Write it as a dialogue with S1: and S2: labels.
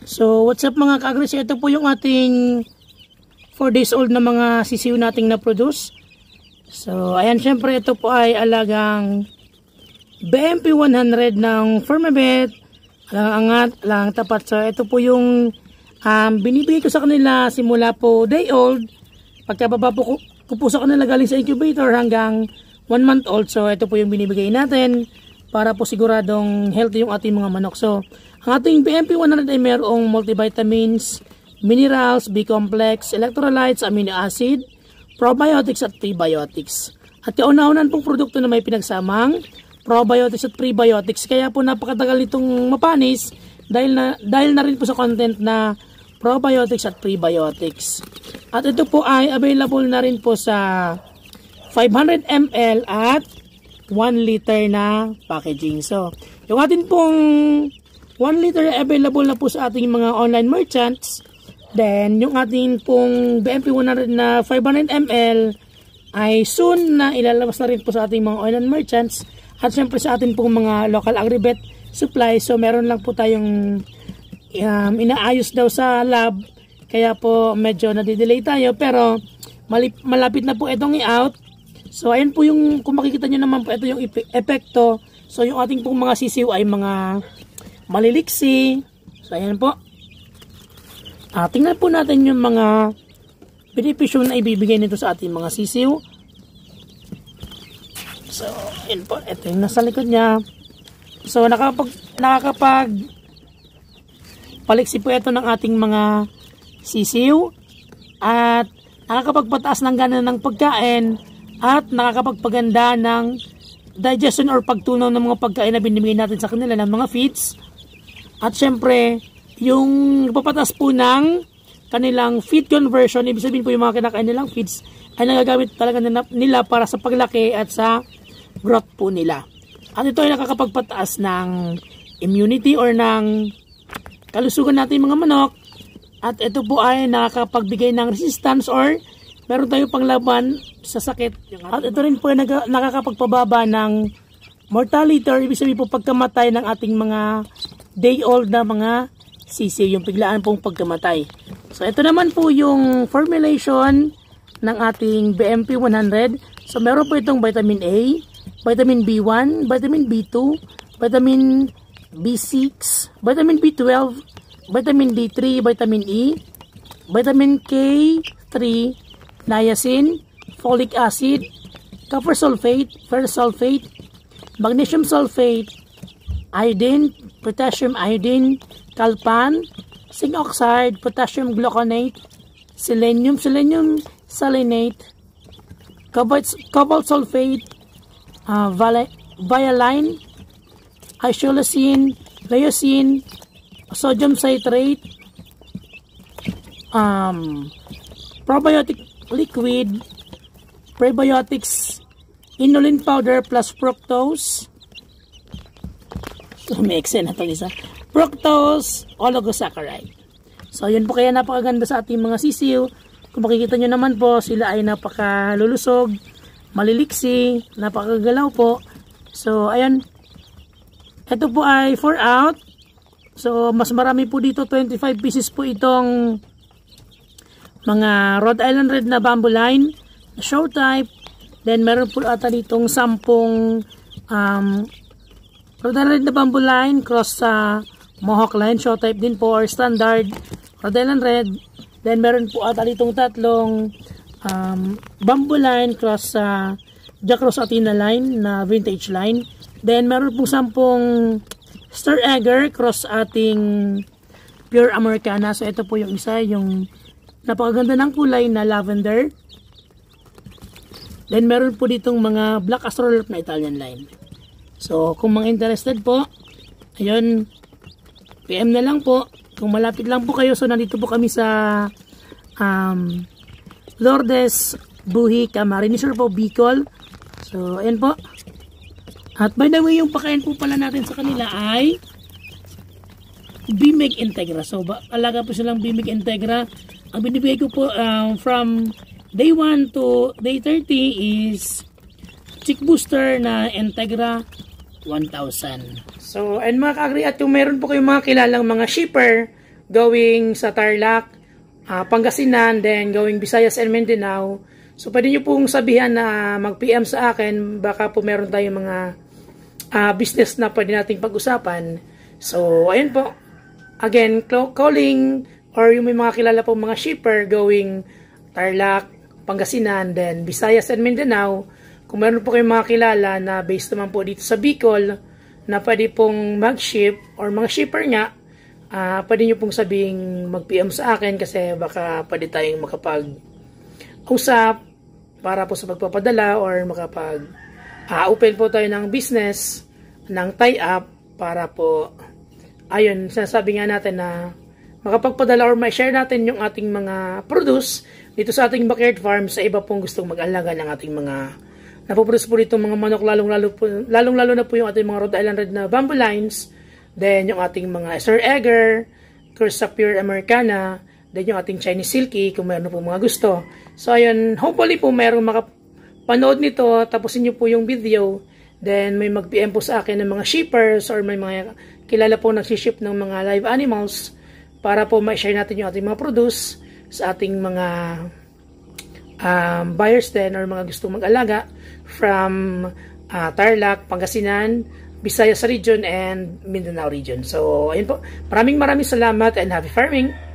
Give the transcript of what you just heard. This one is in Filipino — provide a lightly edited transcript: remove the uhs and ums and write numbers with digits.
S1: So what's up mga ka-agri? Ito po yung ating 4 days old na mga sisiw nating na-produce. So ayan, syempre ito po ay alagang BMP 100 ng Firmabet. Alang angat, alang tapat. So ito po yung binibigay ko sa kanila simula po day old. Pagkababa po ko po sa kanila galing sa incubator hanggang 1 month old. So ito po yung binibigay natin para po siguradong healthy yung ating mga manok. So ang ating BMP 100 ay mayroong multivitamins, minerals, B-complex, electrolytes, amino acid, probiotics at prebiotics. At kauna-unan pong produkto na may pinagsamang probiotics at prebiotics. Kaya po napakatagal itong mapanis dahil na rin po sa content na probiotics at prebiotics. At ito po ay available na rin po sa 500 ml at 1 liter na packaging. So, yung atin pong 1 liter available na po sa ating mga online merchants. Then, yung ating pong BMP 100 na 500 ml ay soon na ilalabas na rin po sa ating mga online merchants. At syempre sa ating pong mga local agribet supply. So, meron lang po tayong inaayos daw sa lab. Kaya po medyo nadidelay tayo. Pero, malapit na po itong i-out. So, ayan po yung, kung makikita nyo naman po, ito yung epekto. So, yung ating pong mga sisiw ay mga maliliksi. So, ayan po. Tingnan po natin yung mga benepisyo na ibibigay nito sa ating mga sisiw. So, ayan po. Ito yung nasa likod niya. So, nakakapag paliksi po ito ng ating mga sisiw. At nakakapagpataas ng gana ng pagkain. At nakakapagpaganda ng digestion or pagtunaw ng mga pagkain na binibigay natin sa kanila ng mga feeds. At syempre, yung papatas po ng kanilang feed conversion, ibig sabihin po yung mga kinakain nilang feeds, ay nagagamit talaga nila para sa paglaki at sa growth po nila. At ito ay nakakapagpataas ng immunity or ng kalusugan natin mga manok. At ito po ay nakakapagbigay ng resistance or meron tayong panglaban sa sakit. At ito rin po ay nakakapagpababa ng mortality or ibig sabihin po pagkamatay ng ating mga day old na mga sisiw, yung biglaan pong pagkamatay. So ito naman po yung formulation ng ating BMP 100. So meron po itong vitamin A, vitamin B1, vitamin B2, vitamin B6, vitamin B12, vitamin D3, vitamin E, vitamin K3, niacin, folic acid, copper sulfate, ferrous sulfate, magnesium sulfate, iodine, potassium iodine, calpan, zinc oxide, potassium gluconate, selenium selenate, cobalt sulfate, vialine, isoleucine, leucine, sodium citrate, probiotic liquid, prebiotics, inulin powder plus fructose. May exen na ito isa. Fructose, oligosaccharide. So, yun po kaya napakaganda sa ating mga sisiw. Kung makikita nyo naman po, sila ay napakalulusog, maliliksi, napakagalaw po. So, ayan. Ito po ay 4 out. So, mas marami po dito. 25 pieces po itong mga Rhode Island Red na bamboo line, show type. Then, meron po ata ditong 10 Rhode Island Red na bamboo line cross sa Mohawk line, show type din po or standard Rhode Island Red. Then meron po ata ditong 3 bamboo line cross sa Jack Ross Athena line na vintage line. Then meron po 10 Star Egger cross ating Pure Americana. So ito po yung isa, yung napakaganda ng kulay na lavender. Then meron po ditong mga Black Astrolorp na Italian line. So, kung mga interested po, ayun, PM na lang po. Kung malapit lang po kayo, so nandito po kami sa Lourdes, Buhi, Camarines Sur po, Bicol. So, ayun po. At by the way, yung pakain po pala natin sa kanila ay Bimig Integra. So, alaga po silang Bimig Integra. Ang binibigay ko po from day 1 to day 30 is Chick Booster na Integra 1,000. So, and mga ka-agri, at kung meron po kayong mga kilalang mga shipper going sa Tarlac, Pangasinan, then going Visayas and Mindanao. So pwede nyo pong sabihan na mag-PM sa akin, baka po meron tayong mga business na pwede nating pag-usapan. So ayun po, again, calling or yung may mga kilala po mga shipper going Tarlac, Pangasinan, then Visayas and Mindanao. Kung meron po kayong mga kilala na based naman po dito sa Bicol na pwede pong mag-ship or mga shipper nga, pwede nyo pong sabing mag-PM sa akin kasi baka pwede tayong makapag-usap para po sa pagpapadala or open po tayo ng business, ng tie-up para po, ayun, sinasabi nga natin na makapagpadala or ma-share natin yung ating mga produce dito sa ating backyard farm sa iba pong gustong mag-alaga ng ating mga napoproduce po dito mga manok, lalong-lalo na po yung ating mga Rhode Island Red na bamboo lines. Then, yung ating mga Sir Egger, Cursa Pure Americana, then yung ating Chinese Silky, kung meron po mga gusto. So, ayun, hopefully po mayroong makapanood nito, tapusin nyo po yung video, then may mag-PM po sa akin ng mga shippers or may mga kilala po nagsiship ng mga live animals para po ma-share natin yung ating mga produce sa ating mga buyers din or mga gustong mag-alaga from Tarlac, Pangasinan, Visayas region and Mindanao region. So, ayun po. Maraming salamat and happy farming!